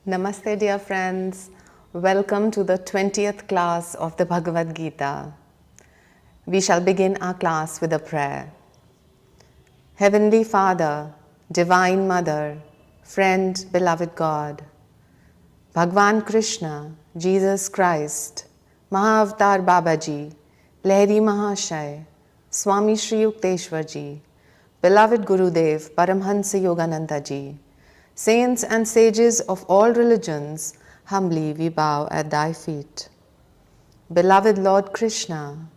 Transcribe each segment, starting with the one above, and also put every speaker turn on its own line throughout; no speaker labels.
Namaste, dear friends. Welcome to the 20th class of the Bhagavad Gita. We shall begin our class with a prayer. Heavenly Father, Divine Mother, Friend, Beloved God, Bhagwan Krishna, Jesus Christ, Mahavatar Babaji, Lahiri Mahashay, Swami Shri Yukteswar Ji, Beloved Gurudev, Paramhansa Yogananda Ji, Saints and sages of all religions, humbly we bow at thy feet. Beloved Lord Krishna,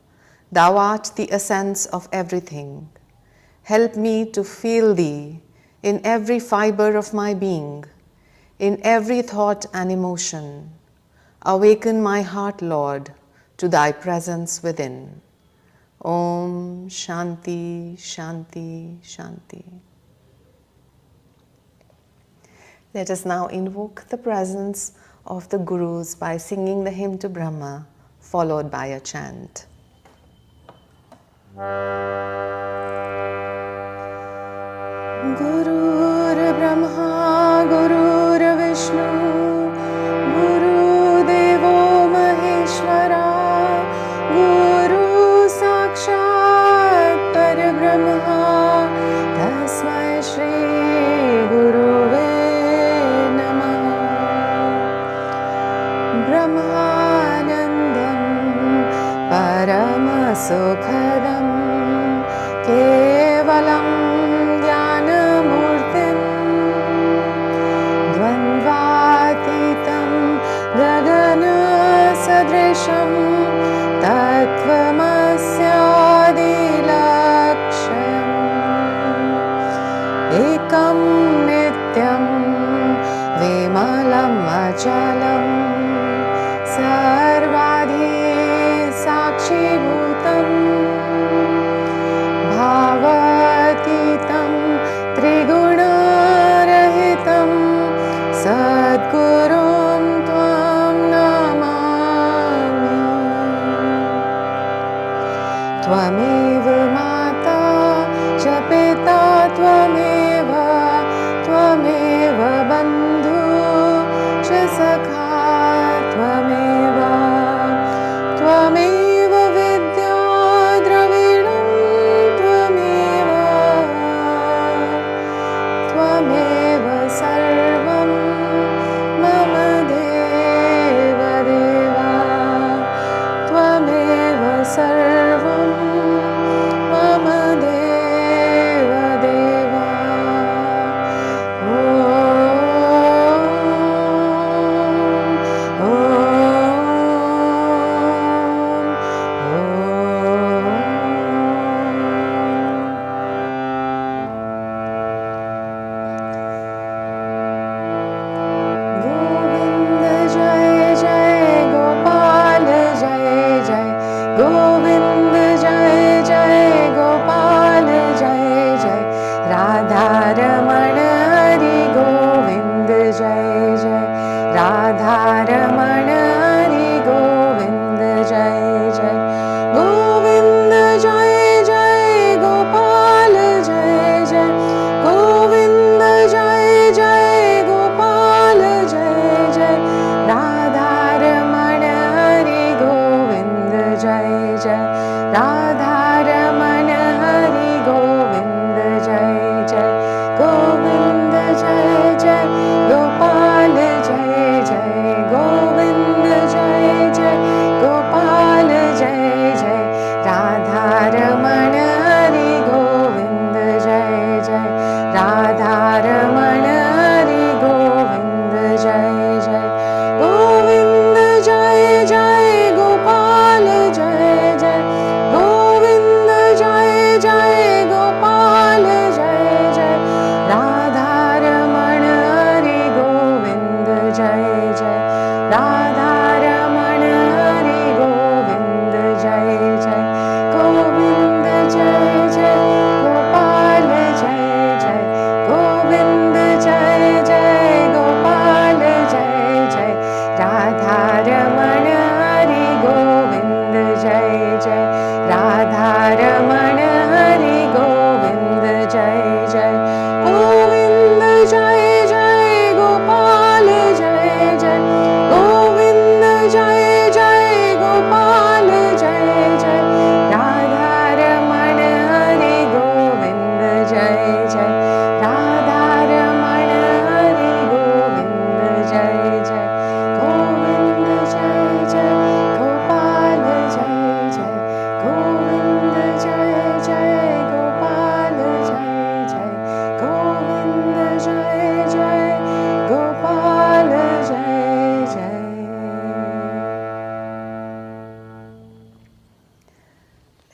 thou art the essence of everything. Help me to feel thee in every fiber of my being, in every thought and emotion. Awaken my heart, Lord, to thy presence within. Om Shanti, Shanti, Shanti. Let us now invoke the presence of the Gurus by singing the hymn to Brahma, followed by a chant. Gurur Brahma, Gurur Vishnu, Guru Devo Maheshwara, Guru Sakshat Parabrahma, Tasmai Shri Guruve Brahmanandam Paramasukhadam Kevalam Jnanamurtim Dvandvatitam Gagana Sadrisham Tattvamasyadilakshayam Ekam Nityam Vimalam Achalam Sarvadhi Sakshi Bhutam Bhavatitam Triguna Rahitam Sadgurum Tvam Namami Tvameva Mata Chapita Tvameva Tvameva Bandhu Chasakha Tvameva Vidya Dravidam Tvameva Sarvam Mama Deva Deva Tvameva Sarvam Mama Deva Deva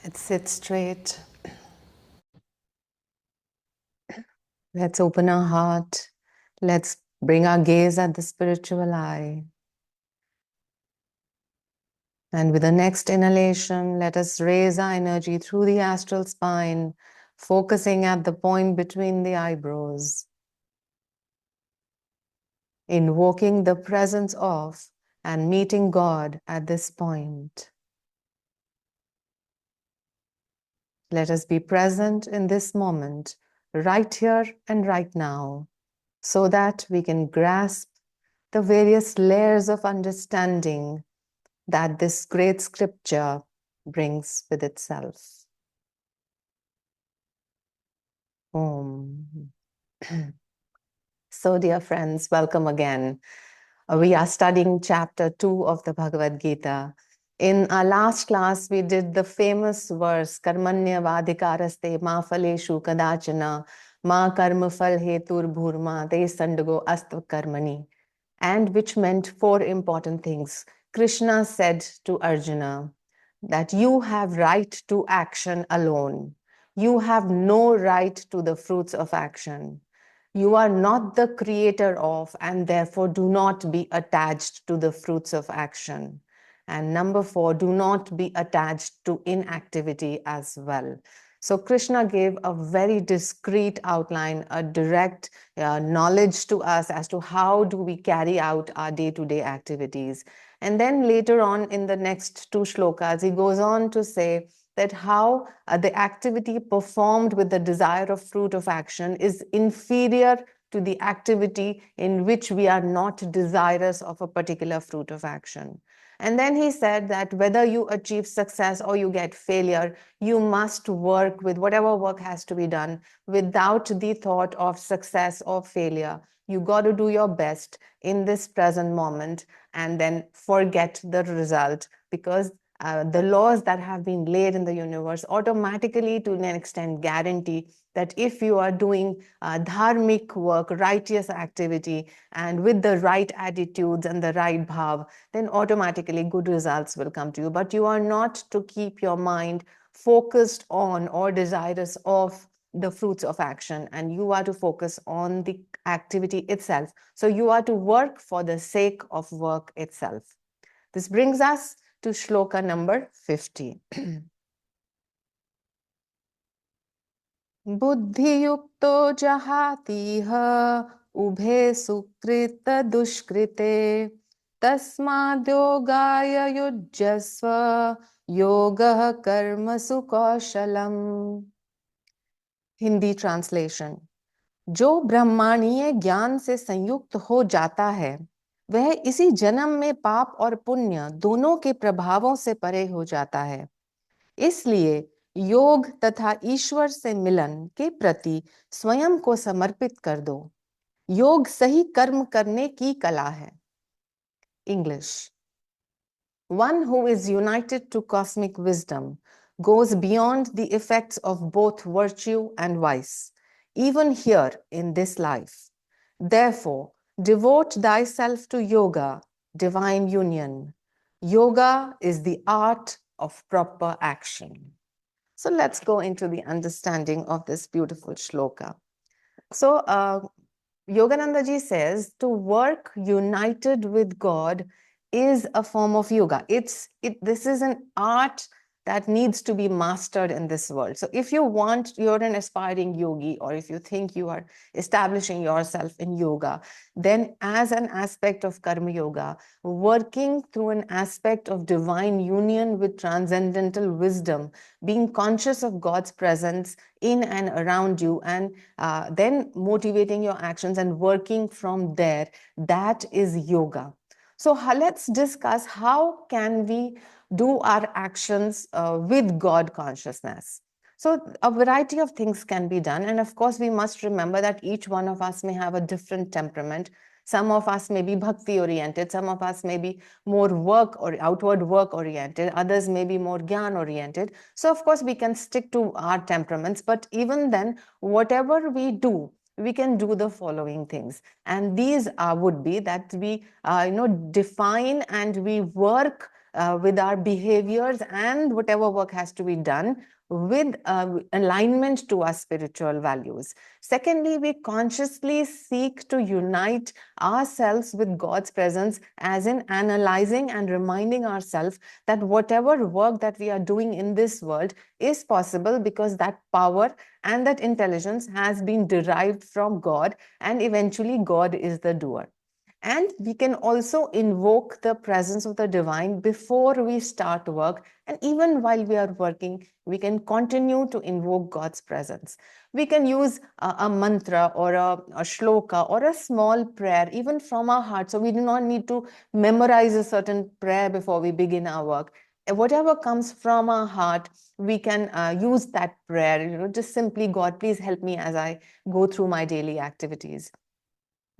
Let's sit straight. Let's open our heart. Let's bring our gaze at the spiritual eye. And with the next inhalation, let us raise our energy through the astral spine, focusing at the point between the eyebrows, invoking the presence of and meeting God at this point. Let us be present in this moment, right here and right now, so that we can grasp the various layers of understanding that this great scripture brings with itself. Om. So, dear friends, welcome again. We are studying chapter 2 of the Bhagavad Gita. In our last class, we did the famous verse, Karmanya vadikaraste ma phaleshu kadachana ma karma phal hetur bhurma te sandago astva karmani, and which meant 4 important things. Krishna said to Arjuna that you have right to action alone. You have no right to the fruits of action. You are not the creator of, and therefore do not be attached to the fruits of action. And number 4, do not be attached to inactivity as well. So Krishna gave a very discrete outline, a direct knowledge to us as to how do we carry out our day-to-day activities. And then later on in the next 2 shlokas, he goes on to say that how the activity performed with the desire of fruit of action is inferior to the activity in which we are not desirous of a particular fruit of action. And then he said that whether you achieve success or you get failure, you must work with whatever work has to be done without the thought of success or failure. You got to do your best in this present moment and then forget the result, because the laws that have been laid in the universe automatically, to an extent, guarantee that if you are doing dharmic work, righteous activity, and with the right attitudes and the right bhav, then automatically good results will come to you. But you are not to keep your mind focused on or desirous of the fruits of action, and you are to focus on the activity itself. So you are to work for the sake of work itself. This brings us to shloka number 50. Buddhiyukto jahatiha ubhe sukrita dushkrite tasmadyogaya yujjasva yoga karma sukoshalam. Hindi translation. जो ब्रह्मांडीय ज्ञान से संयुक्त हो जाता है, वह इसी जन्म में पाप और पुण्य दोनों के प्रभावों से परे हो जाता है। इसलिए योग तथा ईश्वर से मिलन के प्रति स्वयं को समर्पित कर दो। योग सही कर्म करने की कला है। English. One who is united to cosmic wisdom goes beyond the effects of both virtue and vice, even here in this life. Therefore, devote thyself to yoga, divine union. Yoga is the art of proper action. So let's go into the understanding of this beautiful shloka. So Yogananda ji says to work united with God is a form of yoga. This is an art that needs to be mastered in this world. So if you're an aspiring yogi, or if you think you are establishing yourself in yoga, then as an aspect of karma yoga, working through an aspect of divine union with transcendental wisdom, being conscious of God's presence in and around you, and then motivating your actions and working from there, that is yoga. So let's discuss how can we do our actions with God consciousness. So a variety of things can be done. And of course, we must remember that each one of us may have a different temperament. Some of us may be bhakti oriented, some of us may be more work or outward work oriented, others may be more gyan oriented. So of course we can stick to our temperaments, but even then, whatever we do, we can do the following things. And these would be that we define and we work with our behaviors and whatever work has to be done with alignment to our spiritual values. Secondly, we consciously seek to unite ourselves with God's presence, as in analyzing and reminding ourselves that whatever work that we are doing in this world is possible because that power and that intelligence has been derived from God, and eventually God is the doer. And we can also invoke the presence of the divine before we start work. And even while we are working, we can continue to invoke God's presence. We can use a mantra or a shloka or a small prayer, even from our heart. So we do not need to memorize a certain prayer before we begin our work. Whatever comes from our heart, we can use that prayer, just simply, God, please help me as I go through my daily activities.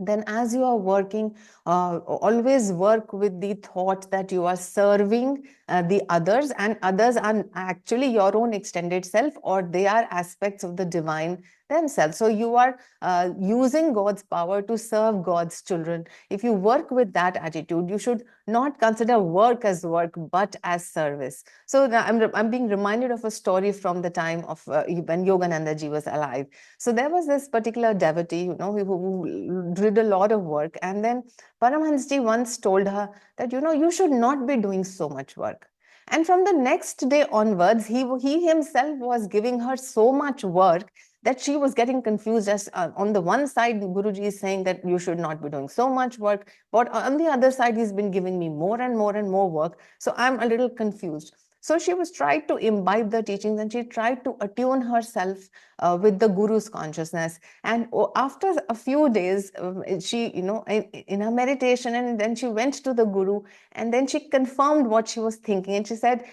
Then as you are working, always work with the thought that you are serving the others, and others are actually your own extended self, or they are aspects of the divine themselves. So you are using God's power to serve God's children. If you work with that attitude, you should not consider work as work, but as service. So I'm being reminded of a story from the time of when Yogananda ji was alive. So there was this particular devotee, who did a lot of work. And then Paramahansaji once told her that, you should not be doing so much work. And from the next day onwards, he himself was giving her so much work that she was getting confused. As on the one side, Guruji is saying that you should not be doing so much work, but on the other side, he's been giving me more and more and more work. So I'm a little confused. So she was tried to imbibe the teachings, and she tried to attune herself with the Guru's consciousness. And after a few days, she, in her meditation, and then she went to the Guru, and then she confirmed what she was thinking. And she said,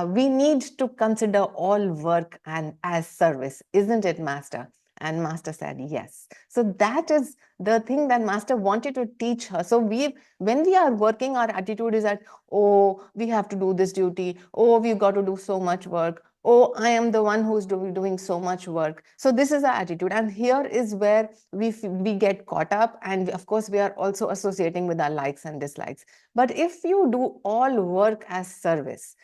we need to consider all work and as service, isn't it, Master? And Master said, yes. So that is the thing that Master wanted to teach her. So when we are working, our attitude is that, oh, we have to do this duty. Oh, we've got to do so much work. Oh, I am the one who's doing so much work. So this is our attitude. And here is where we get caught up. And of course, we are also associating with our likes and dislikes. But if you do all work as service,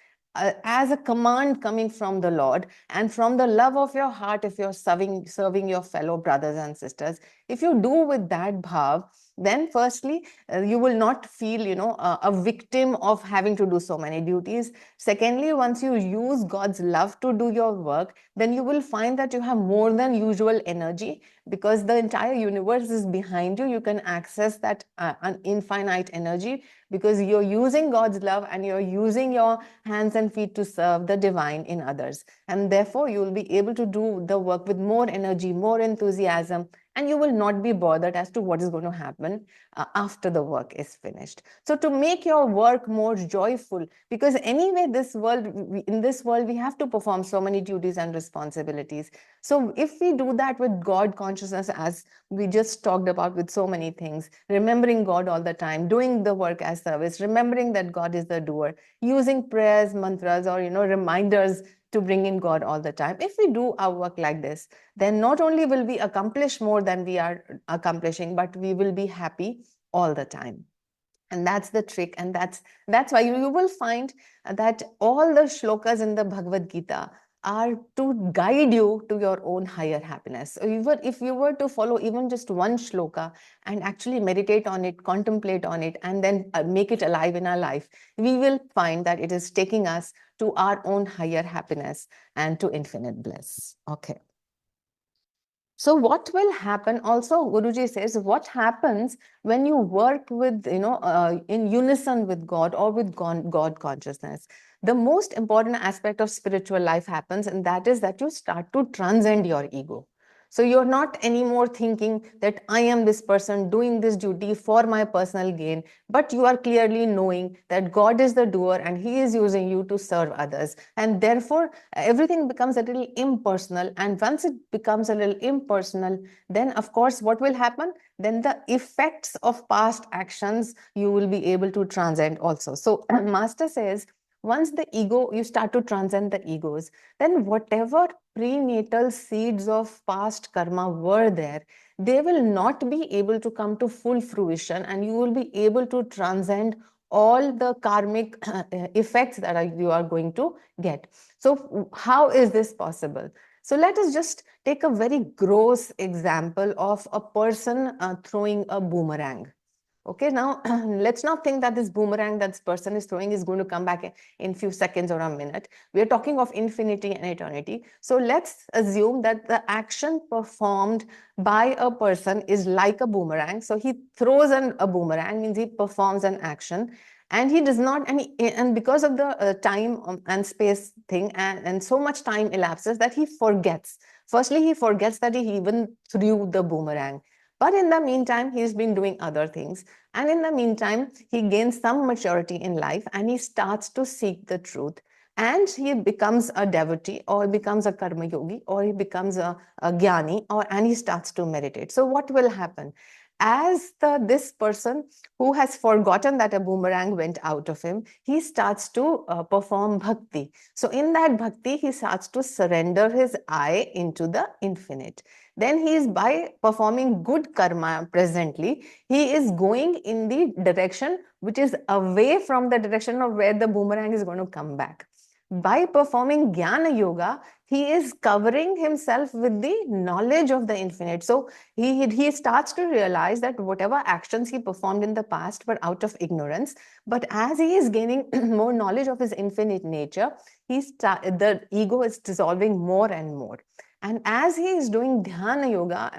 as a command coming from the Lord, and from the love of your heart, if you're serving your fellow brothers and sisters, if you do with that bhav, then firstly, you will not feel, a victim of having to do so many duties. Secondly, once you use God's love to do your work, then you will find that you have more than usual energy, because the entire universe is behind you. You can access that infinite energy, because you're using God's love and you're using your hands and feet to serve the divine in others. And therefore, you will be able to do the work with more energy, more enthusiasm, and you will not be bothered as to what is going to happen after the work is finished. So to make your work more joyful, because anyway, in this world, we have to perform so many duties and responsibilities. So if we do that with God consciousness, as we just talked about with so many things, remembering God all the time, doing the work as service, remembering that God is the doer, using prayers, mantras, or reminders to bring in God all the time. If we do our work like this, then not only will we accomplish more than we are accomplishing, but we will be happy all the time. And that's the trick. And that's why you will find that all the shlokas in the Bhagavad Gita are to guide you to your own higher happiness. So even if you were to follow even just one shloka and actually meditate on it, contemplate on it, and then make it alive in our life, we will find that it is taking us to our own higher happiness and to infinite bliss. Okay. So what will happen also, Guruji says, what happens when you work with, in unison with God or with God consciousness? The most important aspect of spiritual life happens, and that is that you start to transcend your ego. So you're not anymore thinking that I am this person doing this duty for my personal gain, but you are clearly knowing that God is the doer and he is using you to serve others. And therefore, everything becomes a little impersonal. And once it becomes a little impersonal, then of course, what will happen? Then the effects of past actions, you will be able to transcend also. So Master says, once you start to transcend the egos, then whatever prenatal seeds of past karma were there, they will not be able to come to full fruition, and you will be able to transcend all the karmic effects that you are going to get. So how is this possible? So let us just take a very gross example of a person throwing a boomerang. Okay, now let's not think that this boomerang that this person is throwing is going to come back in few seconds or a minute. We are talking of infinity and eternity. So let's assume that the action performed by a person is like a boomerang. So he throws a boomerang, means he performs an action, and he does not, and because of the time and space thing, and so much time elapses that he forgets. Firstly, he forgets that he even threw the boomerang. But in the meantime, he's been doing other things. And in the meantime, he gains some maturity in life and he starts to seek the truth. And he becomes a devotee, or he becomes a karma yogi, or he becomes a jnani, and he starts to meditate. So what will happen? As this person who has forgotten that a boomerang went out of him, he starts to perform bhakti. So in that bhakti, he starts to surrender his I into the infinite. Then he is, by performing good karma presently, he is going in the direction which is away from the direction of where the boomerang is going to come back. By performing Jnana Yoga, he is covering himself with the knowledge of the infinite. So he starts to realize that whatever actions he performed in the past were out of ignorance. But as he is gaining more knowledge of his infinite nature, the ego is dissolving more and more. And as he is doing dhyana yoga,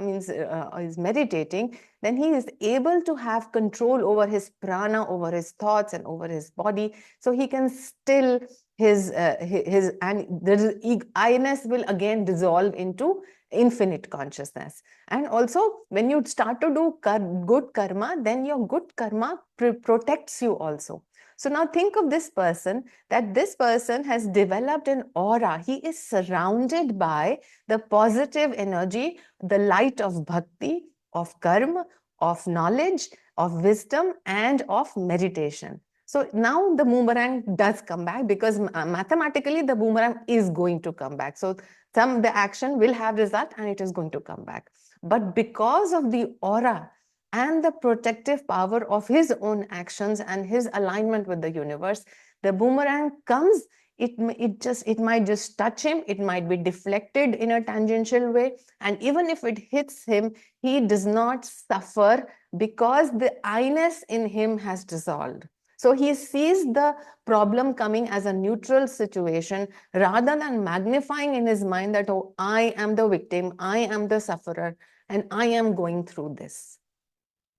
is meditating, then he is able to have control over his prana, over his thoughts, and over his body. So he can still his and the I-ness will again dissolve into infinite consciousness. And also, when you start to do good karma, then your good karma protects you also. So now think of this person, that this person has developed an aura. He is surrounded by the positive energy, the light of bhakti, of karma, of knowledge, of wisdom, and of meditation. So now the boomerang does come back, because mathematically the boomerang is going to come back. So the action will have result and it is going to come back. But because of the aura and the protective power of his own actions and his alignment with the universe, the boomerang comes. It might just touch him, it might be deflected in a tangential way, and even if it hits him, he does not suffer, because the I-ness in him has dissolved. So he sees the problem coming as a neutral situation, rather than magnifying in his mind that, oh, I am the victim, I am the sufferer, and I am going through this.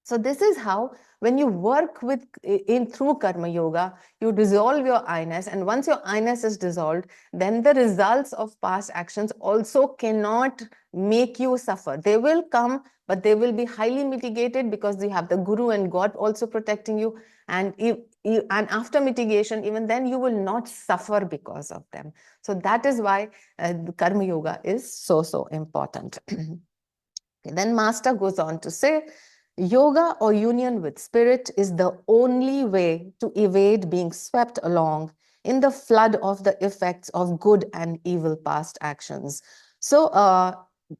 So this is how, when you work through karma yoga, you dissolve your I-ness, and once your I-ness is dissolved, then the results of past actions also cannot make you suffer. They will come, but they will be highly mitigated, because you have the Guru and God also protecting you. And and after mitigation, even then you will not suffer because of them. So that is why karma yoga is so important. Then Master goes on to say, yoga, or union with spirit, is the only way to evade being swept along in the flood of the effects of good and evil past actions. So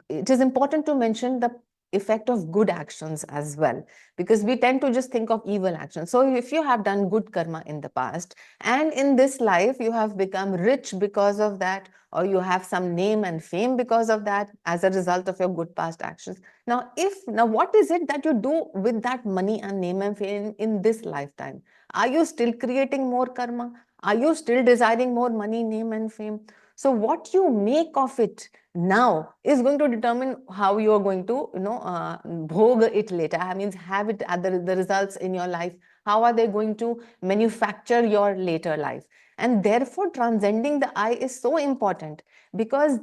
it is important to mention the effect of good actions as well, because we tend to just think of evil actions. So if you have done good karma in the past, and in this life you have become rich because of that, or you have some name and fame because of that, as a result of your good past actions. Now what is it that you do with that money and name and fame in this lifetime? Are you still creating more karma? Are you still desiring more money, name, and fame? So what you make of it now is going to determine how you are going to, bhog it later. I mean, have it at the results in your life. How are they going to manufacture your later life? And therefore, transcending the I is so important, because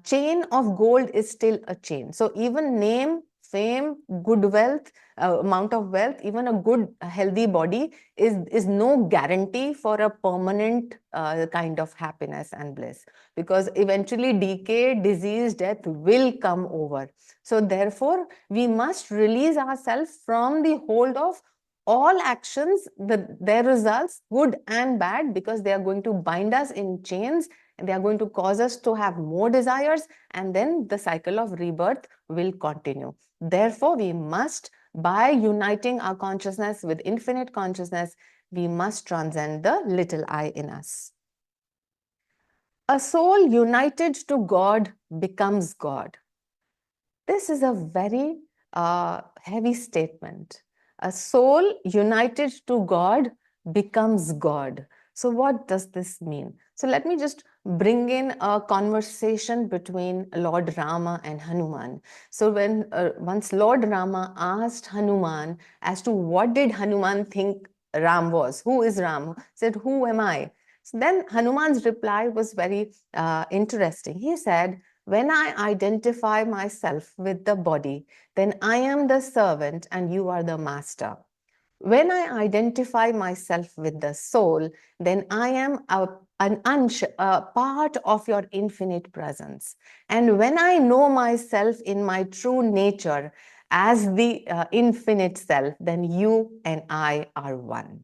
chain of gold is still a chain. So even name, fame, good wealth, amount of wealth, even a good healthy body is no guarantee for a permanent kind of happiness and bliss, because eventually decay, disease, death will come over. So therefore, we must release ourselves from the hold of all actions, their results, good and bad, because they are going to bind us in chains, and they are going to cause us to have more desires, and then the cycle of rebirth will continue. Therefore, we must, by uniting our consciousness with infinite consciousness, we must transcend the little I in us. A soul united to God becomes God. This is a very heavy statement. A soul united to God becomes God. So what does this mean? So let me just bring in a conversation between Lord Rama and Hanuman. So when once Lord Rama asked Hanuman as to what did Hanuman think Ram was, who is Ram? He said, who am I? So then Hanuman's reply was very interesting. He said, when I identify myself with the body, then I am the servant and you are the master. When I identify myself with the soul, then I am a part of your infinite presence. And when I know myself in my true nature as the infinite self, then you and I are one.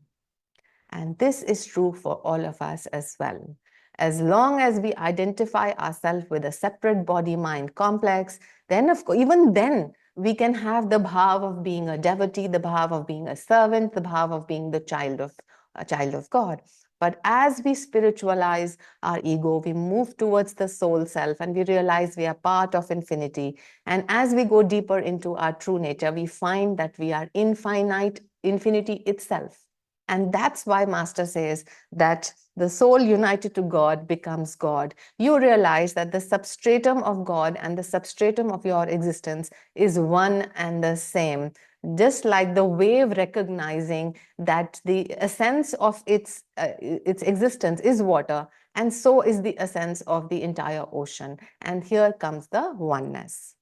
And this is true for all of us as well. As long as we identify ourselves with a separate body-mind complex, then of course, even then, we can have the bhav of being a devotee, the bhav of being a servant, the bhav of being the child of God. But as we spiritualize our ego, we move towards the soul self and we realize we are part of infinity. And as we go deeper into our true nature, we find that we are infinity itself. And that's why Master says that the soul united to God becomes God. You realize that the substratum of God and the substratum of your existence is one and the same. Just like the wave recognizing that the essence of its existence is water, and so is the essence of the entire ocean. And here comes the oneness.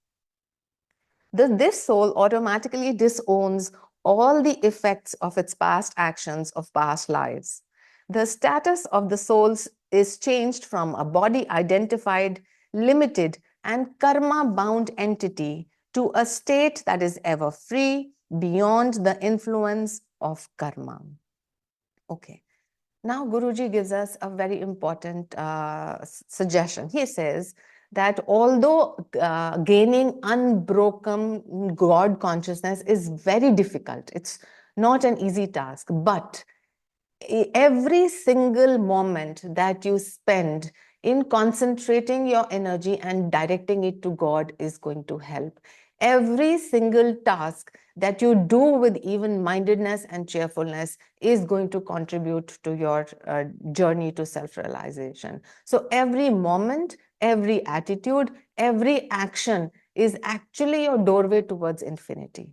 This soul automatically disowns all the effects of its past actions of past lives. The status of the souls is changed from a body-identified, limited, and karma-bound entity to a state that is ever free, beyond the influence of karma. Okay. Now, Guruji gives us a very important suggestion. He says that although gaining unbroken God consciousness is very difficult, it's not an easy task, but every single moment that you spend in concentrating your energy and directing it to God is going to help. Every single task that you do with even-mindedness and cheerfulness is going to contribute to your journey to self-realization. So every moment, every attitude, every action is actually your doorway towards infinity.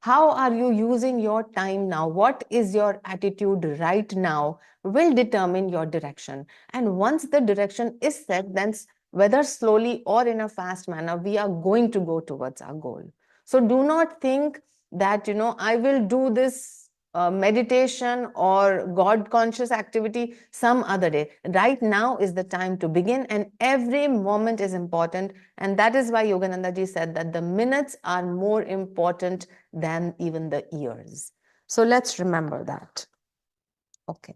How are you using your time now? What is your attitude right now will determine your direction. And once the direction is set, then whether slowly or in a fast manner, we are going to go towards our goal. So do not think that, I will do this meditation or God conscious activity some other day. Right now is the time to begin, and every moment is important. And that is why Yogananda ji said that the minutes are more important than even the years. So let's remember that. Okay.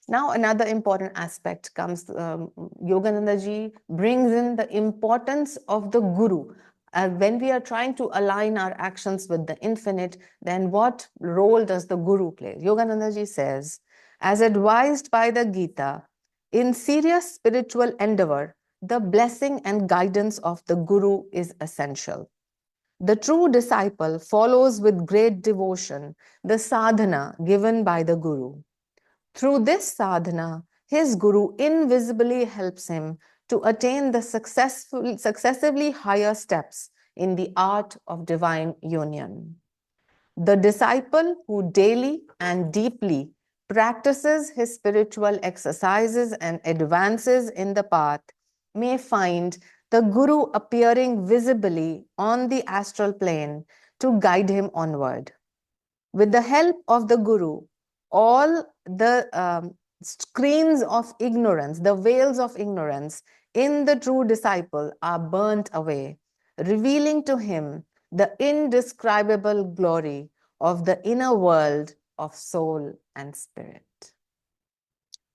Now another important aspect comes, Yogananda ji brings in the importance of the Guru. When we are trying to align our actions with the infinite, then what role does the Guru play? Yogananda ji says, as advised by the Gita, in serious spiritual endeavor, the blessing and guidance of the Guru is essential. The true disciple follows with great devotion the sadhana given by the Guru. Through this sadhana, his Guru invisibly helps him to attain the successively higher steps in the art of divine union. The disciple who daily and deeply practices his spiritual exercises and advances in the path may find the Guru appearing visibly on the astral plane to guide him onward. With the help of the Guru, all the screens of ignorance, the veils of ignorance in the true disciple are burnt away, revealing to him the indescribable glory of the inner world of soul and spirit.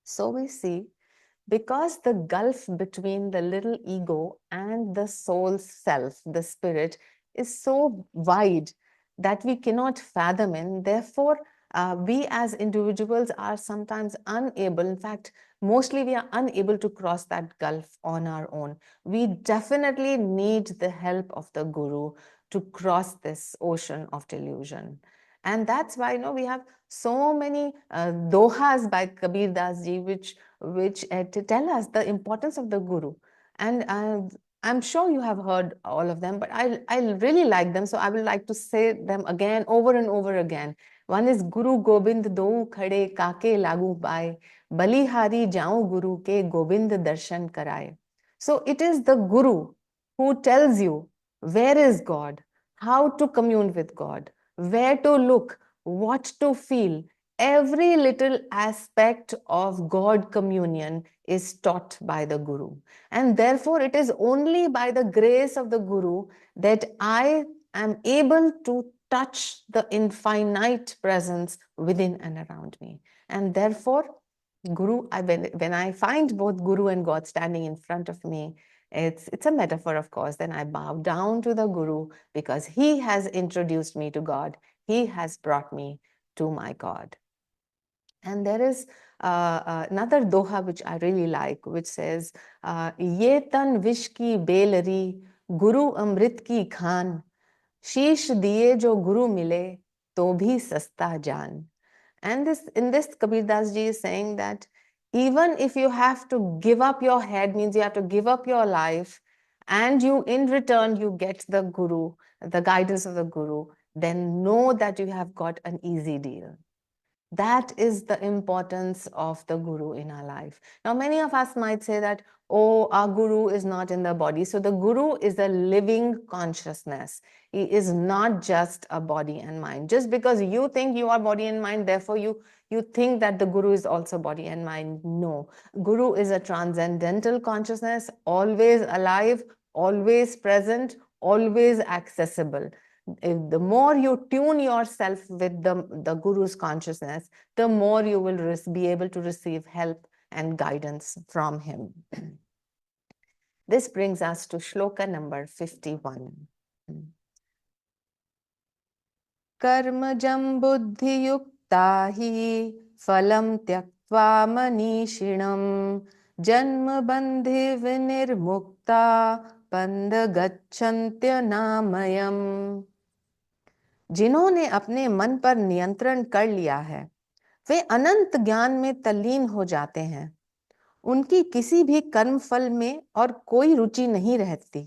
So we see, because the gulf between the little ego and the soul's self, the spirit, is so wide that we cannot fathom in. Therefore, We as individuals are sometimes unable, in fact, mostly we are unable to cross that gulf on our own. We definitely need the help of the Guru to cross this ocean of delusion. And that's why, we have so many dohas by Kabir Das ji, which to tell us the importance of the Guru. And I'm sure you have heard all of them, but I really like them. So I would like to say them again, over and over again. One is Guru Gobind do khade kake lagu paye, balihari jaun Guru ke Gobind darshan karaye. So it is the Guru who tells you where is God, how to commune with God, where to look, what to feel. Every little aspect of God communion is taught by the Guru. And therefore, it is only by the grace of the Guru that I am able to touch the infinite presence within and around me. And therefore, Guru, when I find both Guru and God standing in front of me, it's a metaphor, of course. Then I bow down to the Guru because he has introduced me to God. He has brought me to my God. And there is another doha which I really like, which says, Ye tan vish ki belari, Guru amrit ki khan, शीश दिए जो गुरु मिले तो भी सस्ता जान. And in this Kabir Das ji is saying that even if you have to give up your head, means you have to give up your life, and you in return you get the Guru, the guidance of the Guru, then know that you have got an easy deal. That is the importance of the Guru in our life. Now, many of us might say that, oh, our Guru is not in the body. So the Guru is a living consciousness. He is not just a body and mind. Just because you think you are body and mind, therefore you think that the Guru is also body and mind. No. Guru is a transcendental consciousness, always alive, always present, always accessible. If the more you tune yourself with the Guru's consciousness, the more you will be able to receive help and guidance from him. This brings us to shloka number 51. Karmajam buddhi yukta hi phalam tyaktva manishinam janma bandhi vinirmukta pandagachantya namayam. जिन्होंने अपने मन पर नियंत्रण कर लिया है, वे अनंत ज्ञान में तल्लीन हो जाते हैं। उनकी किसी भी कर्म फल में और कोई रुचि नहीं रहती।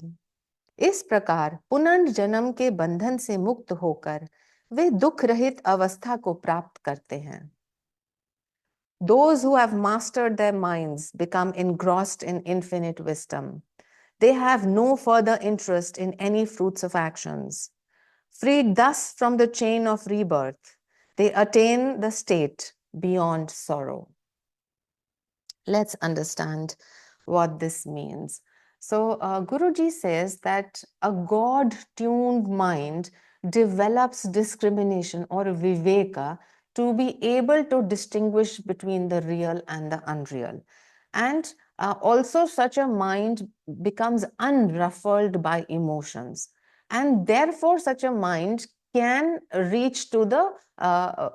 इस प्रकार पुनर्जन्म के बंधन से मुक्त होकर वे दुख रहित अवस्था को प्राप्त करते हैं। Those who have mastered their minds become engrossed in infinite wisdom. They have no further interest in any fruits of actions. Freed thus from the chain of rebirth, they attain the state beyond sorrow. Let's understand what this means. So Guruji says that a God-tuned mind develops discrimination or viveka to be able to distinguish between the real and the unreal. And also such a mind becomes unruffled by emotions. And therefore such a mind can reach to the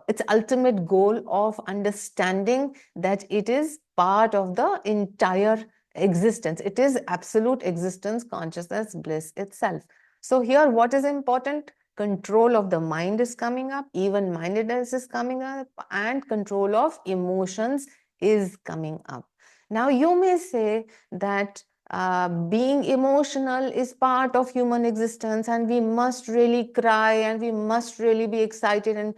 its ultimate goal of understanding that it is part of the entire existence. It is absolute existence, consciousness, bliss itself. So here what is important? Control of the mind is coming up, even-mindedness is coming up, and control of emotions is coming up. Now you may say that being emotional is part of human existence and we must really cry and we must really be excited, and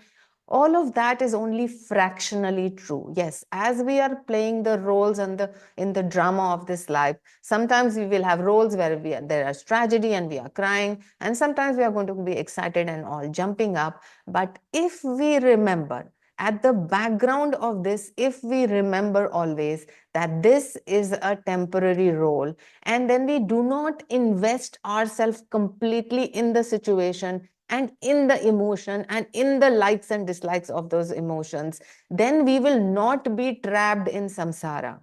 all of that is only fractionally true. Yes, as we are playing the roles in the drama of this life, sometimes we will have roles where there is tragedy and we are crying, and sometimes we are going to be excited and all jumping up. But if we remember, at the background of this, if we remember always that this is a temporary role, and then we do not invest ourselves completely in the situation and in the emotion and in the likes and dislikes of those emotions, then we will not be trapped in samsara.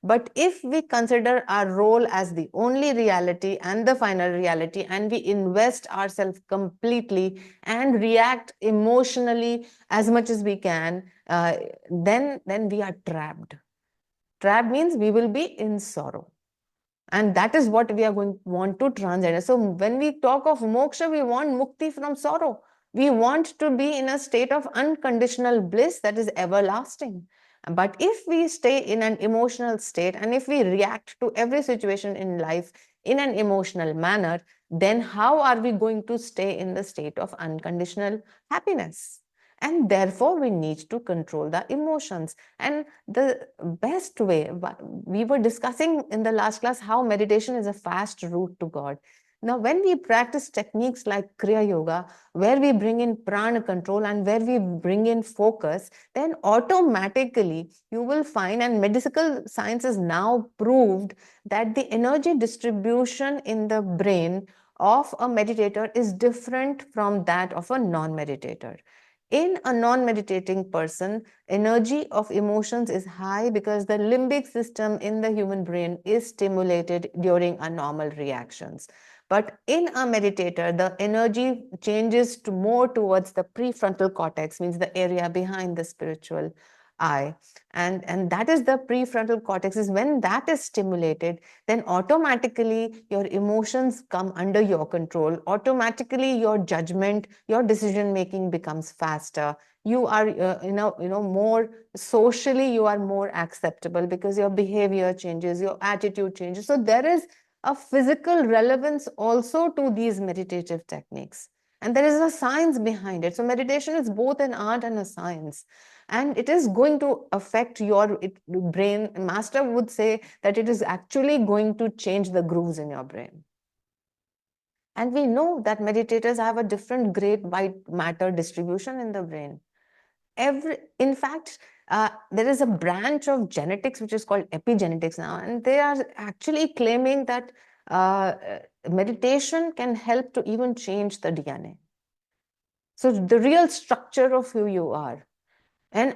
But if we consider our role as the only reality and the final reality, and we invest ourselves completely and react emotionally as much as we can, then we are trapped. Trapped means we will be in sorrow. And that is what we are going want to transcend. So when we talk of moksha, we want mukti from sorrow. We want to be in a state of unconditional bliss that is everlasting. But if we stay in an emotional state, and if we react to every situation in life in an emotional manner, then how are we going to stay in the state of unconditional happiness? And therefore, we need to control the emotions. And the best way, we were discussing in the last class how meditation is a fast route to God. Now, when we practice techniques like Kriya Yoga, where we bring in prana control and where we bring in focus, then automatically you will find, and medical science has now proved, that the energy distribution in the brain of a meditator is different from that of a non-meditator. In a non-meditating person, energy of emotions is high because the limbic system in the human brain is stimulated during our normal reactions. But in a meditator, the energy changes to more towards the prefrontal cortex, means the area behind the spiritual eye. And that is the prefrontal cortex. Is when that is stimulated, then automatically your emotions come under your control. Automatically your judgment, your decision making becomes faster. You are more socially, you are more acceptable because your behavior changes, your attitude changes. So there is a physical relevance also to these meditative techniques, and there is a science behind it. So meditation is both an art and a science, and it is going to affect your brain. Master would say that it is actually going to change the grooves in your brain. And we know that meditators have a different great white matter distribution in the brain. In fact, there is a branch of genetics which is called epigenetics now, and they are actually claiming that meditation can help to even change the DNA. So the real structure of who you are. And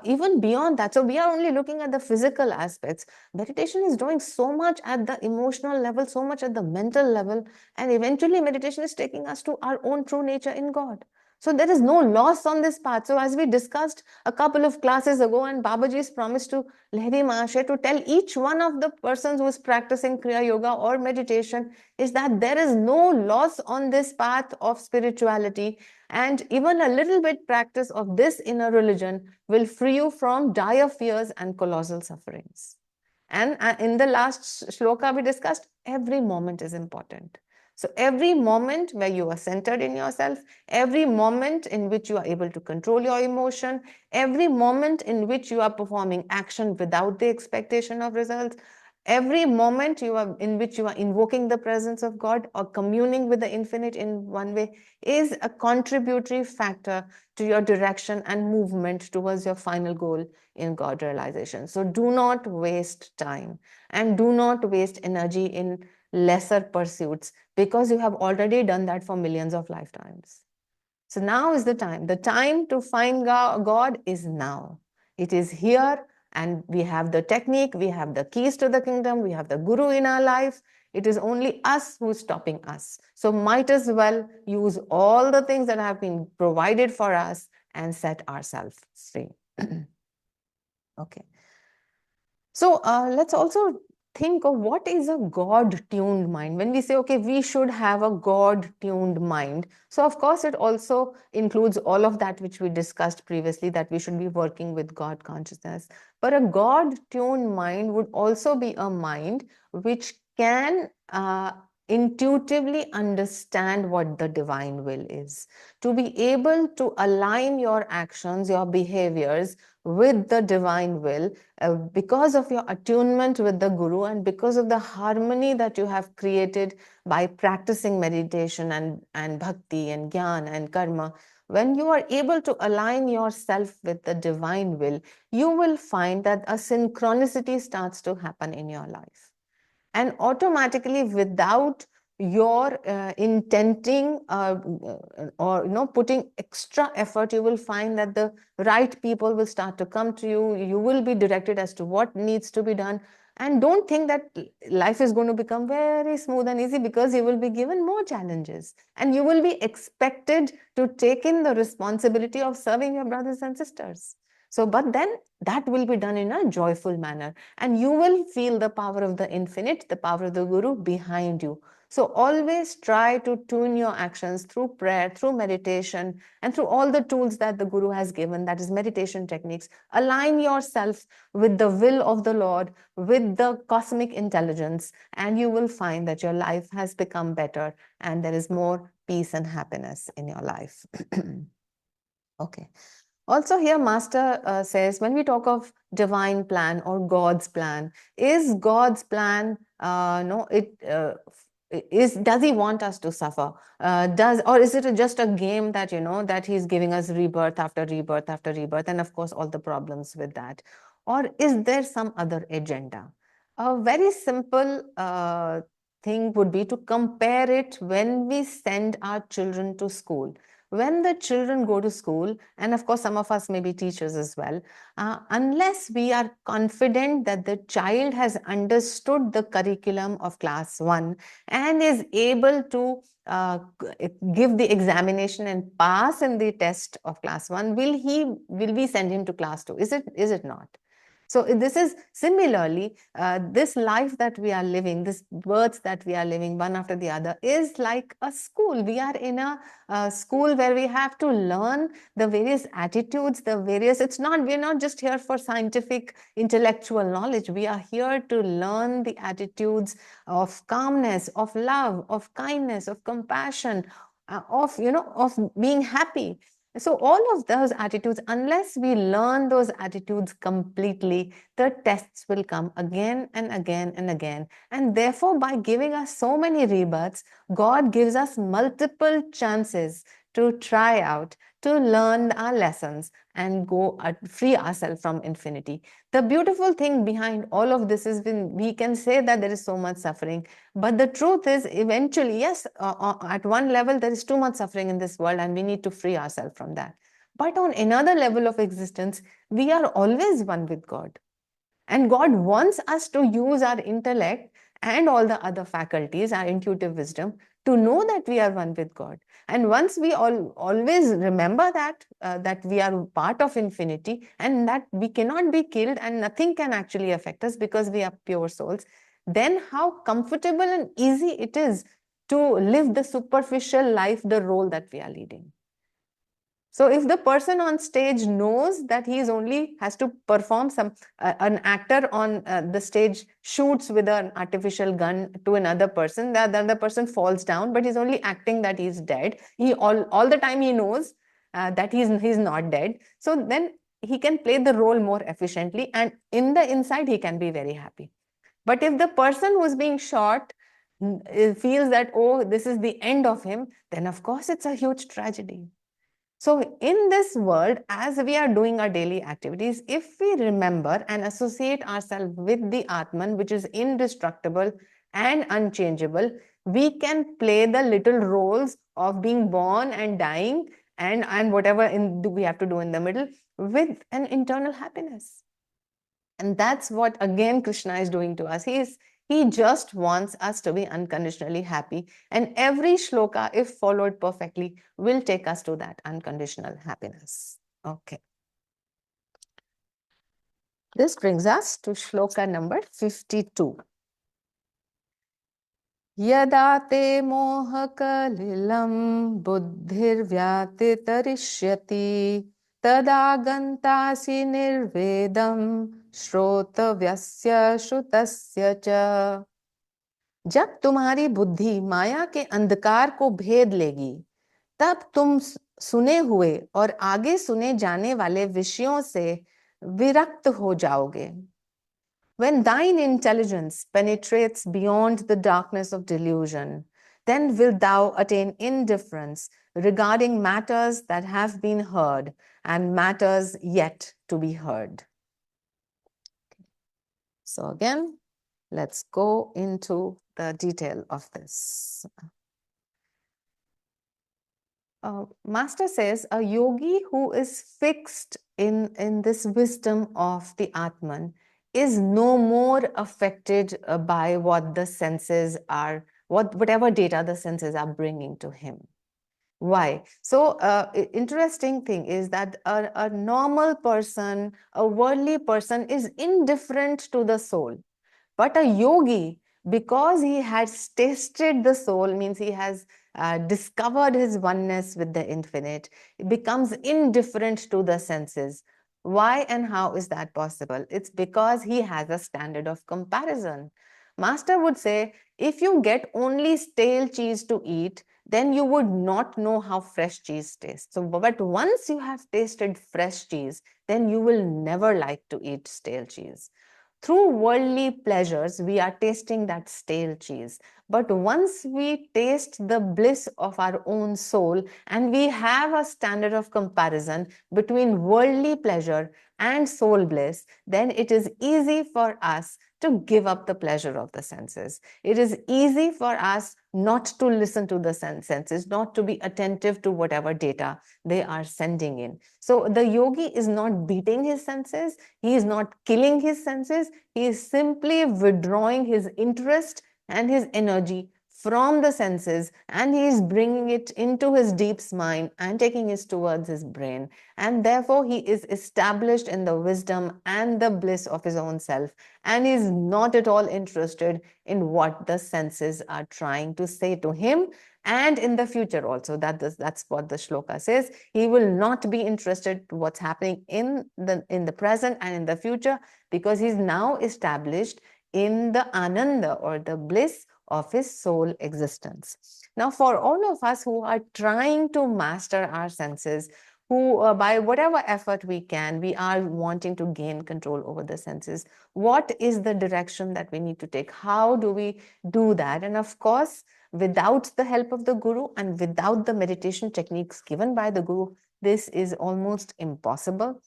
even beyond that, so we are only looking at the physical aspects. Meditation is doing so much at the emotional level, so much at the mental level, and eventually meditation is taking us to our own true nature in God. So there is no loss on this path. So as we discussed a couple of classes ago, and Babaji's promised to Levi Mahasaya to tell each one of the persons who is practicing Kriya Yoga or meditation, is that there is no loss on this path of spirituality. And even a little bit practice of this inner religion will free you from dire fears and colossal sufferings. And in the last shloka we discussed, every moment is important. So every moment where you are centered in yourself, every moment in which you are able to control your emotion, every moment in which you are performing action without the expectation of results, every moment in which you are invoking the presence of God or communing with the infinite in one way, is a contributory factor to your direction and movement towards your final goal in God realization. So do not waste time and do not waste energy in lesser pursuits, because you have already done that for millions of lifetimes. So now is the time. The time to find God is now. It is here, and we have the technique, we have the keys to the kingdom, we have the guru in our life. It is only us who is stopping us. So might as well use all the things that have been provided for us and set ourselves free. Okay. So let's also think of what is a God-tuned mind. When we say, okay, we should have a God-tuned mind. So of course, it also includes all of that which we discussed previously, that we should be working with God consciousness. But a God-tuned mind would also be a mind which can intuitively understand what the divine will is. To be able to align your actions, your behaviors with the divine will, because of your attunement with the Guru and because of the harmony that you have created by practicing meditation and bhakti and jnana and karma. When you are able to align yourself with the divine will, you will find that a synchronicity starts to happen in your life. And automatically, without you're intenting or putting extra effort, you will find that the right people will start to come to you. You will be directed as to what needs to be done. And don't think that life is going to become very smooth and easy, because you will be given more challenges and you will be expected to take in the responsibility of serving your brothers and sisters. So, but then that will be done in a joyful manner, and you will feel the power of the infinite, the power of the Guru behind you. So always try to tune your actions through prayer, through meditation, and through all the tools that the Guru has given, that is meditation techniques. Align yourself with the will of the Lord, with the cosmic intelligence, and you will find that your life has become better and there is more peace and happiness in your life. Okay. Also here, Master says, when we talk of divine plan or God's plan, is God's plan, does he want us to suffer? Or is it just a game that, that he's giving us rebirth after rebirth after rebirth, and of course, all the problems with that? Or is there some other agenda? A very simple thing would be to compare it when we send our children to school. When the children go to school, and of course, some of us may be teachers as well, unless we are confident that the child has understood the curriculum of class 1 and is able to give the examination and pass in the test of class 1, will we send him to class 2? Is it not? So this is similarly, this life that we are living, this births that we are living one after the other, is like a school. We are in a school where we have to learn the various attitudes, we're not just here for scientific, intellectual knowledge. We are here to learn the attitudes of calmness, of love, of kindness, of compassion, of being happy. So all of those attitudes, unless we learn those attitudes completely, the tests will come again and again and again. And therefore, by giving us so many rebirths, God gives us multiple chances to try out, to learn our lessons and go free ourselves from infinity. The beautiful thing behind all of this is when we can say that there is so much suffering, but the truth is, eventually, yes, at one level, there is too much suffering in this world and we need to free ourselves from that. But on another level of existence, we are always one with God. And God wants us to use our intellect and all the other faculties, our intuitive wisdom, to know that we are one with God. And once we always remember that we are part of infinity and that we cannot be killed and nothing can actually affect us because we are pure souls, then how comfortable and easy it is to live the superficial life, the role that we are leading. So if the person on stage knows that he only has to perform an actor on the stage shoots with an artificial gun to another person, the other person falls down, but he's only acting that he's dead. He all the time he knows that he's not dead. So then he can play the role more efficiently, and in the inside he can be very happy. But if the person who's being shot feels that, oh, this is the end of him, then of course it's a huge tragedy. So in this world, as we are doing our daily activities, if we remember and associate ourselves with the Atman, which is indestructible and unchangeable, we can play the little roles of being born and dying and whatever we have to do in the middle with an internal happiness. And that's what, again, Krishna is doing to us. He just wants us to be unconditionally happy. And every shloka, if followed perfectly, will take us to that unconditional happiness. Okay. This brings us to shloka number 52. Yada te mohakalilam buddhirvyatitarishyati तदागंतासि निर्वेदम श्रोतव्यस्य श्रुतस्य च। जब तुम्हारी बुद्धि माया के अंधकार को भेद लेगी, तब तुम सुने हुए और आगे सुने जाने वाले विषयों से विरक्त हो जाओगे। When thine intelligence penetrates beyond the darkness of delusion, then wilt thou attain indifference regarding matters that have been heard and matters yet to be heard. So again, let's go into the detail of this. Master says a yogi who is fixed in this wisdom of the Atman is no more affected by what the senses are, whatever data the senses are bringing to him. Why? So, interesting thing is that a normal person, a worldly person is indifferent to the soul. But a yogi, because he has tasted the soul, means he has discovered his oneness with the infinite, becomes indifferent to the senses. Why and how is that possible? It's because he has a standard of comparison. Master would say, if you get only stale cheese to eat, then you would not know how fresh cheese tastes. So, but once you have tasted fresh cheese, then you will never like to eat stale cheese. Through worldly pleasures, we are tasting that stale cheese. But once we taste the bliss of our own soul and we have a standard of comparison between worldly pleasure and soul bliss, then it is easy for us to give up the pleasure of the senses. It is easy for us not to listen to the senses, not to be attentive to whatever data they are sending in. So the yogi is not beating his senses, he is not killing his senses, he is simply withdrawing his interest and his energy from the senses, and he is bringing it into his deep mind and taking it towards his brain. And therefore, he is established in the wisdom and the bliss of his own self, and is not at all interested in what the senses are trying to say to him. And in the future also, that's what the shloka says. He will not be interested in what's happening in the present and in the future, because he's now established in the ananda, or the bliss of his soul existence. Now, for all of us who are trying to master our senses, who by whatever effort we can, we are wanting to gain control over the senses, what is the direction that we need to take? How do we do that? And of course, without the help of the guru and without the meditation techniques given by the guru, this is almost impossible.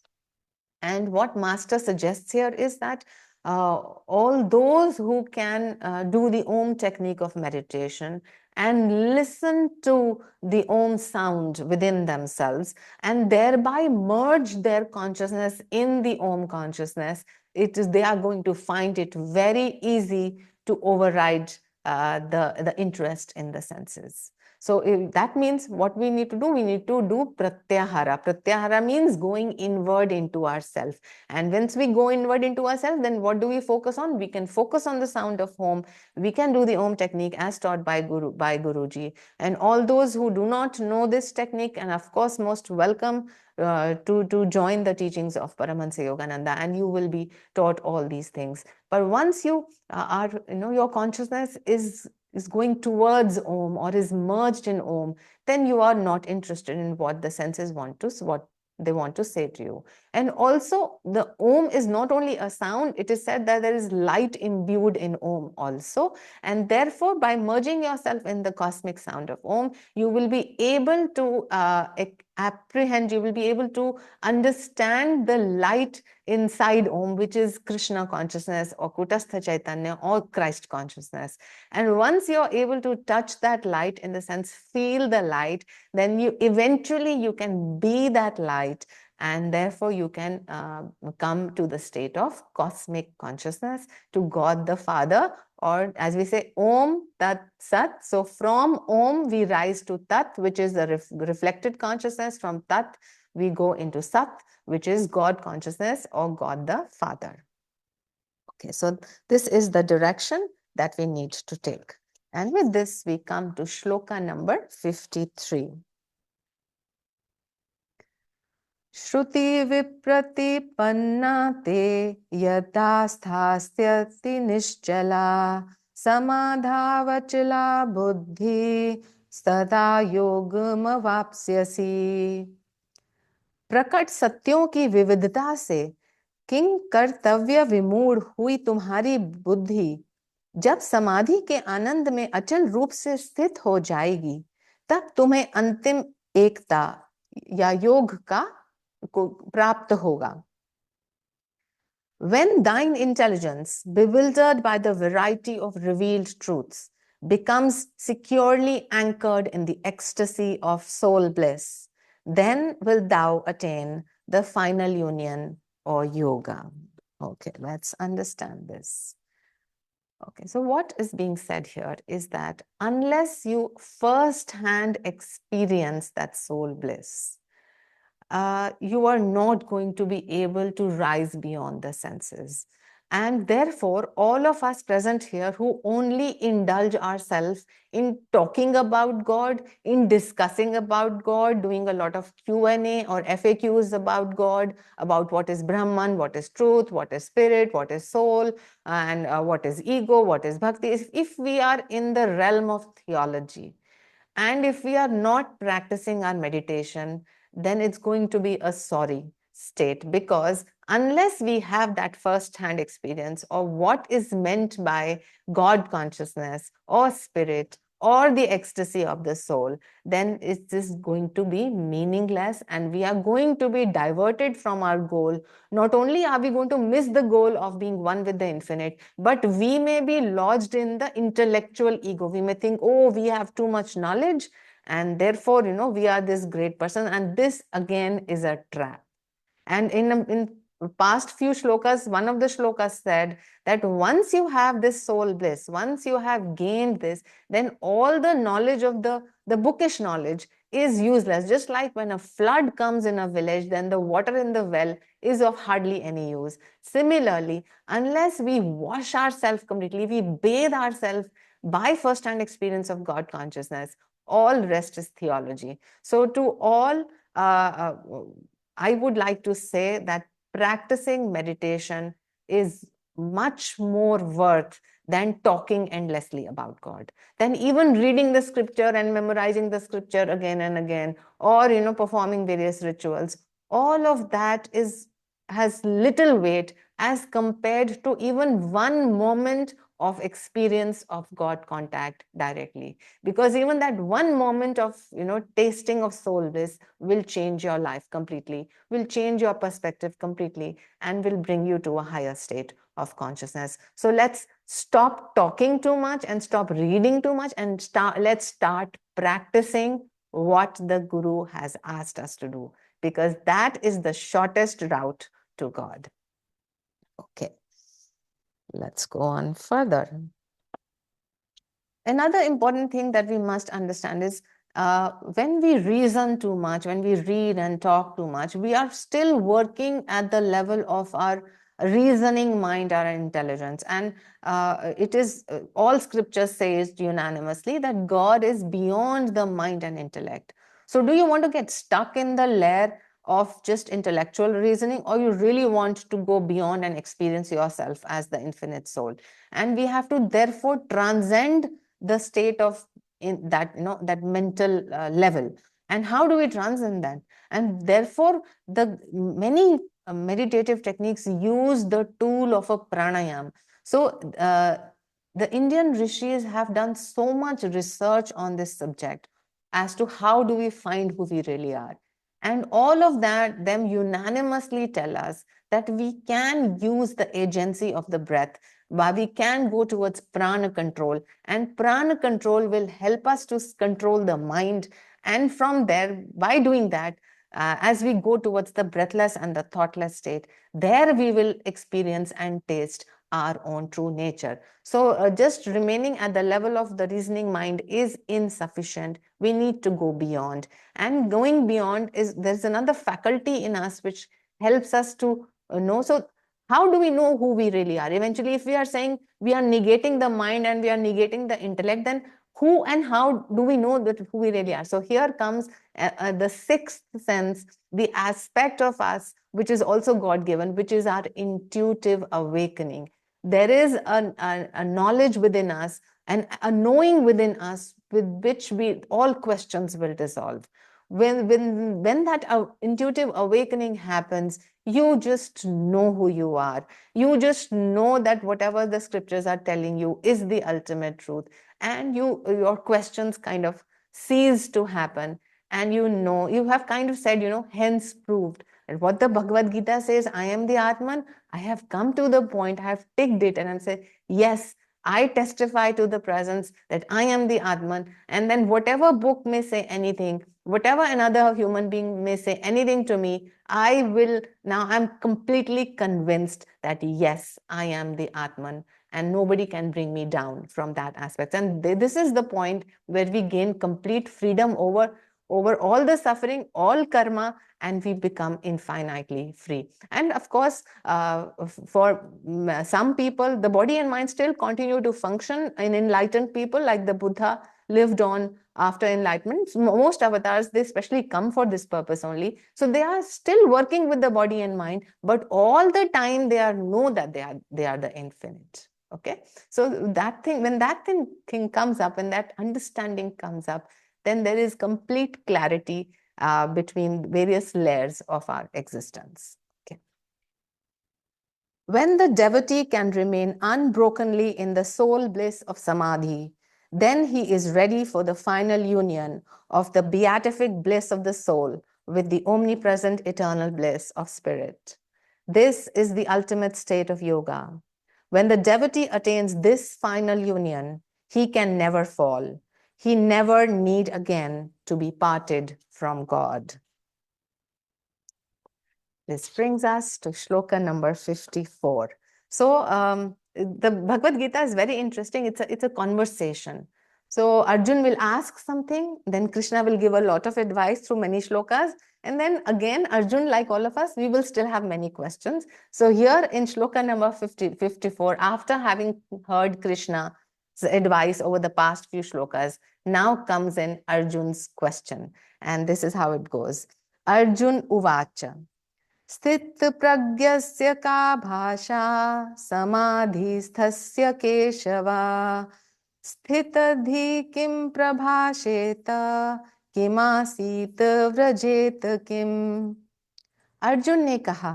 And what Master suggests here is that all those who can do the Om technique of meditation and listen to the Om sound within themselves and thereby merge their consciousness in the Om consciousness, they are going to find it very easy to override the interest in the senses. So that means what we need to do, we need to do pratyahara. Pratyahara means going inward into ourselves. And once we go inward into ourselves, then what do we focus on? We can focus on the sound of Om. We can do the Om technique as taught by Guruji. And all those who do not know this technique, and of course, most welcome to join the teachings of Paramahansa Yogananda, and you will be taught all these things. But once you your consciousness is going towards Om or is merged in Om, then you are not interested in what the senses want to, what they want to say to you. And also, the Om is not only a sound, it is said that there is light imbued in Om also. And therefore, by merging yourself in the cosmic sound of Om, you will be able to apprehend, you will be able to understand the light inside Om, which is Krishna consciousness or Kutastha Chaitanya or Christ consciousness. And once you're able to touch that light, in the sense, feel the light, then you eventually you can be that light, and therefore you can come to the state of cosmic consciousness, to God the Father, or as we say, Om Tat Sat. So from Om we rise to Tat, which is the reflected consciousness. From Tat we go into Sat, which is God consciousness or God the Father. Okay, so this is the direction that we need to take. And with this, we come to shloka number 53. Shruti vipratipanna te yata sthāsyati nischala samadhavachala buddhi sada yogam vapsyasi. प्रकट सत्यों की विविधता से king कर्तव्य विमूढ़ हुई तुम्हारी बुद्धि जब समाधि के आनंद में अचल रूप से स्थित हो जाएगी, तब तुम्हें अंतिम एकता या योग का को प्राप्त होगा. When thine intelligence, bewildered by the variety of revealed truths, becomes securely anchored in the ecstasy of soul bliss, then wilt thou attain the final union or yoga. Okay, let's understand this. Okay, so what is being said here is that unless you first-hand experience that soul bliss, you are not going to be able to rise beyond the senses. And therefore, all of us present here who only indulge ourselves in talking about God, in discussing about God, doing a lot of Q&A or FAQs about God, about what is Brahman, what is truth, what is spirit, what is soul, and what is ego, what is bhakti. If we are in the realm of theology, and if we are not practicing our meditation, then it's going to be a sorry state, because unless we have that first-hand experience of what is meant by God consciousness or spirit or the ecstasy of the soul, then it is going to be meaningless and we are going to be diverted from our goal. Not only are we going to miss the goal of being one with the infinite, but we may be lodged in the intellectual ego. We may think, oh, we have too much knowledge and therefore, we are this great person. And this again is a trap. And in past few shlokas, one of the shlokas said that once you have this soul bliss, once you have gained this, then all the knowledge of the bookish knowledge is useless. Just like when a flood comes in a village, then the water in the well is of hardly any use. Similarly, unless we wash ourselves completely, we bathe ourselves by first-hand experience of God consciousness, all rest is theology. So to all, I would like to say that practicing meditation is much more worth than talking endlessly about God, than even reading the scripture and memorizing the scripture again and again, or performing various rituals. All of that has little weight as compared to even one moment of experience of God contact directly. Because even that one moment of tasting of soul bliss will change your life completely, will change your perspective completely, and will bring you to a higher state of consciousness. So let's stop talking too much and stop reading too much, and let's start practicing what the Guru has asked us to do, because that is the shortest route to God. Okay, let's go on further. Another important thing that we must understand is when we reason too much, when we read and talk too much, we are still working at the level of our reasoning mind, our intelligence. And it is all scripture says unanimously that God is beyond the mind and intellect. So do you want to get stuck in the layer of just intellectual reasoning, or you really want to go beyond and experience yourself as the infinite soul? And we have to therefore transcend the state of that mental level. And how do we transcend that? And therefore the many meditative techniques use the tool of a pranayam. So the Indian rishis have done so much research on this subject as to how do we find who we really are. And all of that, them unanimously tell us that we can use the agency of the breath, but we can go towards prana control, and prana control will help us to control the mind. And from there, by doing that, as we go towards the breathless and the thoughtless state, there we will experience and taste our own true nature. So just remaining at the level of the reasoning mind is insufficient. We need to go beyond. And going beyond is, there's another faculty in us which helps us to know. So how do we know who we really are? Eventually, if we are saying we are negating the mind and we are negating the intellect, then who and how do we know that who we really are? So here comes the sixth sense, the aspect of us which is also God-given, which is our intuitive awakening. There is a knowledge within us and a knowing within us with which all questions will dissolve. When that intuitive awakening happens, you just know who you are. You just know that whatever the scriptures are telling you is the ultimate truth. And your questions kind of cease to happen. And you have kind of said, hence proved. And what the Bhagavad Gita says, I am the Atman, I have come to the point, I have ticked it, and I'm saying, yes, I testify to the presence that I am the Atman. And then whatever book may say anything, whatever another human being may say anything to me, I will, now I'm completely convinced that yes, I am the Atman, and nobody can bring me down from that aspect. And this is the point where we gain complete freedom over all the suffering, all karma, and we become infinitely free. And of course, for some people, the body and mind still continue to function. In enlightened people, like the Buddha lived on after enlightenment, most avatars, they especially come for this purpose only. So they are still working with the body and mind, but all the time they know that they are the infinite. Okay, so that thing, when that thing comes up, when that understanding comes up, then there is complete clarity between various layers of our existence. Okay. When the devotee can remain unbrokenly in the soul bliss of samadhi, then he is ready for the final union of the beatific bliss of the soul with the omnipresent eternal bliss of spirit. This is the ultimate state of yoga. When the devotee attains this final union, he can never fall. He never need again to be parted from God. This brings us to shloka number 54. So the Bhagavad Gita is very interesting. It's a conversation. So Arjun will ask something, then Krishna will give a lot of advice through many shlokas. And then again, Arjun, like all of us, we will still have many questions. So here in shloka number 54, after having heard Krishna's advice over the past few shlokas, now comes in Arjun's question. And this is how it goes. Arjun uvacha. स्थित प्रज्ञस्य का भाषा समाधिस्थस्य केशव स्थितधि किं प्रभाषेत किमासीत व्रजेत किम। अर्जुन ने कहा,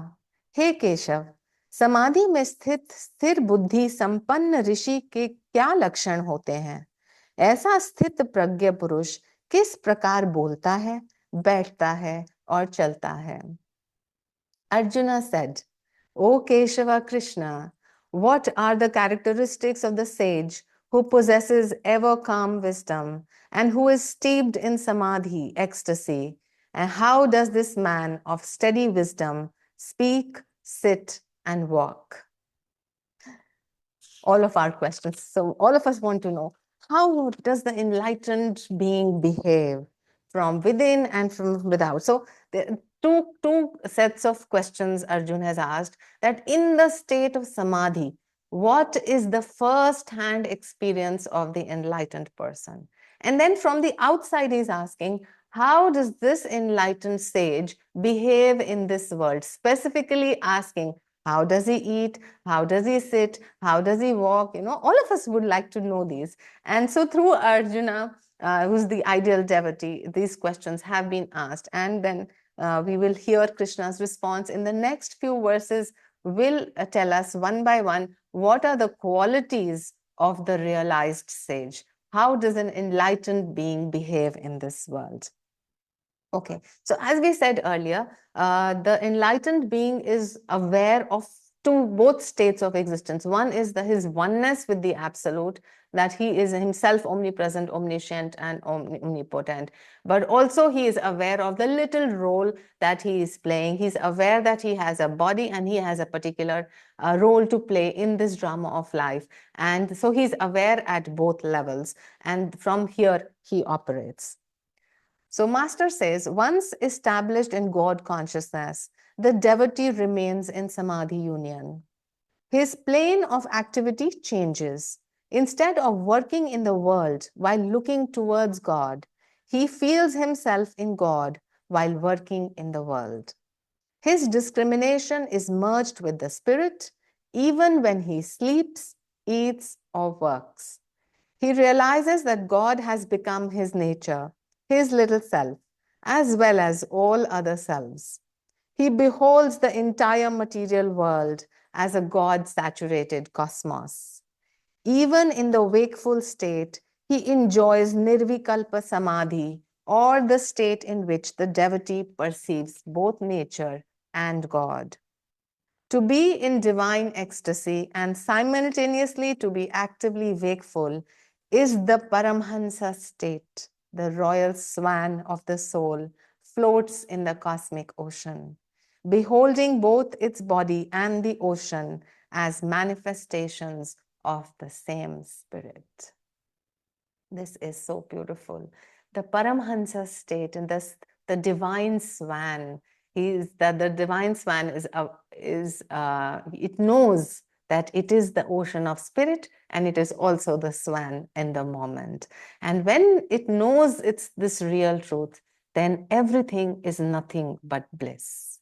हे केशव, समाधि में स्थित स्थिर बुद्धि संपन्न ऋषि के क्या लक्षण होते हैं? ऐसा स्थित प्रज्ञ पुरुष किस प्रकार बोलता है, बैठता है और चलता है? Arjuna said, O Keshava Krishna, what are the characteristics of the sage who possesses ever calm wisdom and who is steeped in samadhi, ecstasy? And how does this man of steady wisdom speak, sit, and walk? All of our questions. So all of us want to know, how does the enlightened being behave from within and from without? So the two sets of questions Arjun has asked, that in the state of samadhi, what is the first-hand experience of the enlightened person? And then from the outside, he's asking, how does this enlightened sage behave in this world? Specifically asking, how does he eat? How does he sit? How does he walk? All of us would like to know these. And so through Arjuna, who's the ideal devotee, these questions have been asked. And then we will hear Krishna's response in the next few verses. Will tell us one by one what are the qualities of the realized sage. How does an enlightened being behave in this world? Okay, so as we said earlier, the enlightened being is aware of both states of existence. One is his oneness with the absolute, that he is himself omnipresent, omniscient, and omnipotent. But also he is aware of the little role that he is playing. He's aware that he has a body and he has a particular role to play in this drama of life. And so he's aware at both levels. And from here, he operates. So Master says, once established in God consciousness, the devotee remains in samadhi union. His plane of activity changes. Instead of working in the world while looking towards God, he feels himself in God while working in the world. His discrimination is merged with the spirit, even when he sleeps, eats, or works. He realizes that God has become his nature, his little self, as well as all other selves. He beholds the entire material world as a God-saturated cosmos. Even in the wakeful state, he enjoys nirvikalpa samadhi, or the state in which the devotee perceives both nature and God. To be in divine ecstasy and simultaneously to be actively wakeful is the Paramhansa state. The royal swan of the soul floats in the cosmic ocean, beholding both its body and the ocean as manifestations of the same spirit. This is so beautiful. The Paramhansa state and the divine swan is that the divine swan it knows that it is the ocean of spirit and it is also the swan in the moment. And when it knows it's this real truth, then everything is nothing but bliss.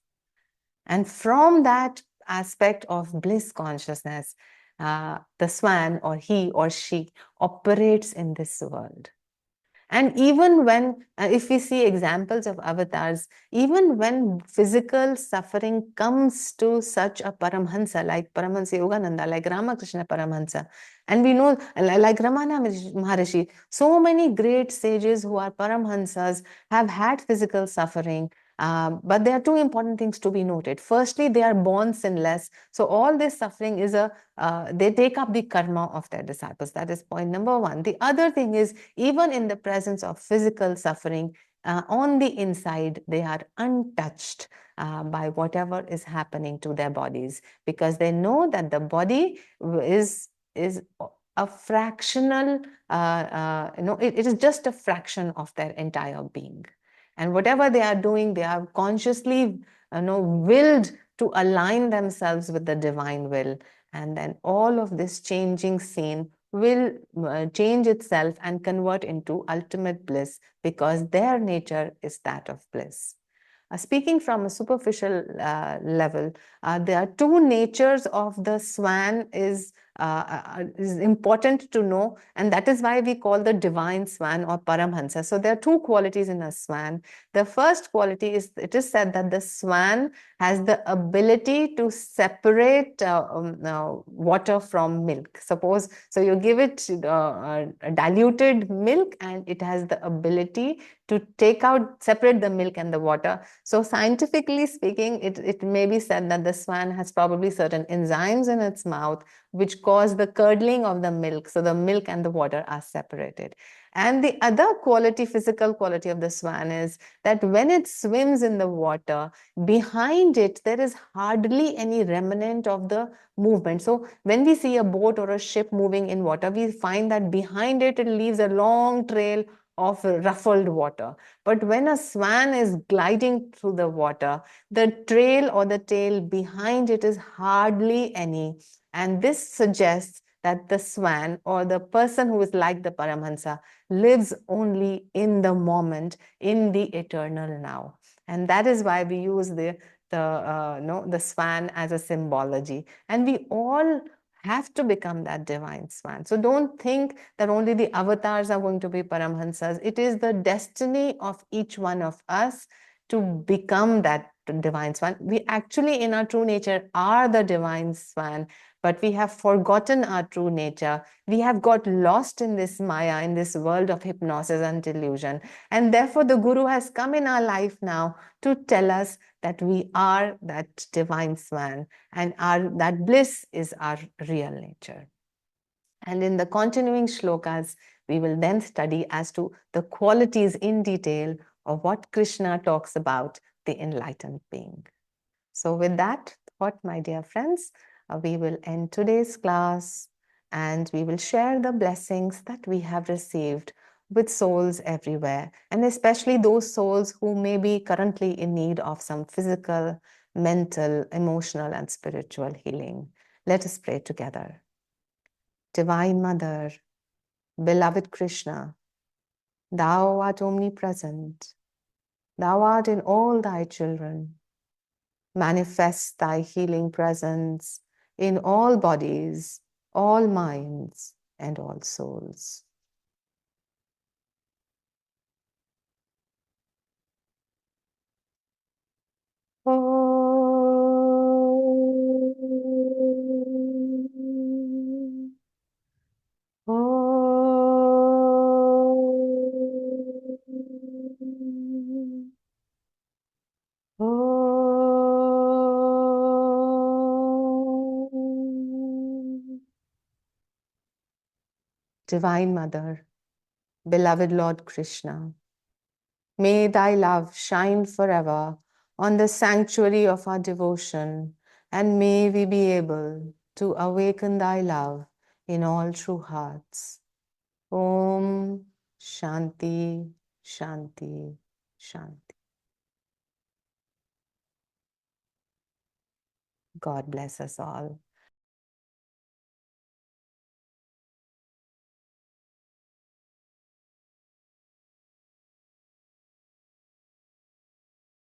And from that aspect of bliss consciousness, the swan or he or she operates in this world. And even when, if we see examples of avatars, even when physical suffering comes to such a Paramhansa, like Paramahansa Yogananda, like Ramakrishna Paramahansa, and we know, like Ramana Maharishi, so many great sages who are Paramhansas have had physical suffering. But there are two important things to be noted. Firstly, they are born sinless. So all this suffering is they take up the karma of their disciples. That is point number one. The other thing is, even in the presence of physical suffering, on the inside, they are untouched by whatever is happening to their bodies, because they know that the body is a fractional, it is just a fraction of their entire being. And whatever they are doing, they are consciously, willed to align themselves with the divine will. And then all of this changing scene will change itself and convert into ultimate bliss, because their nature is that of bliss. Speaking from a superficial level, there are two natures of the swan is important to know, and that is why we call the divine swan or Paramhansa. So there are two qualities in a swan. The first quality is, it is said that the swan has the ability to separate water from milk. Suppose, so you give it diluted milk and it has the ability to separate the milk and the water. So scientifically speaking, it may be said that the swan has probably certain enzymes in its mouth which cause the curdling of the milk. So the milk and the water are separated. And the other quality, physical quality of the swan is that when it swims in the water, behind it, there is hardly any remnant of the movement. So when we see a boat or a ship moving in water, we find that behind it, it leaves a long trail of ruffled water. But when a swan is gliding through the water, the trail or the tail behind it is hardly any. And this suggests that the swan or the person who is like the Paramahansa lives only in the moment, in the eternal now. And that is why we use the swan as a symbology. And we all have to become that divine swan. So don't think that only the avatars are going to be Paramhansas. It is the destiny of each one of us to become that divine swan. We actually, in our true nature, are the divine swan, but we have forgotten our true nature. We have got lost in this Maya, in this world of hypnosis and delusion. And therefore, the Guru has come in our life now to tell us that we are that divine swan, and that bliss is our real nature. And in the continuing shlokas, we will then study as to the qualities in detail of what Krishna talks about the enlightened being. So with that thought, my dear friends, we will end today's class and we will share the blessings that we have received with souls everywhere, and especially those souls who may be currently in need of some physical, mental, emotional, and spiritual healing. Let us pray together. Divine Mother, beloved Krishna, thou art omnipresent. Thou art in all thy children. Manifest thy healing presence in all bodies, all minds, and all souls. Om. Om. Om. Divine Mother, beloved Lord Krishna, may thy love shine forever on the sanctuary of our devotion, and may we be able to awaken thy love in all true hearts. Om Shanti, Shanti, Shanti. God bless us all.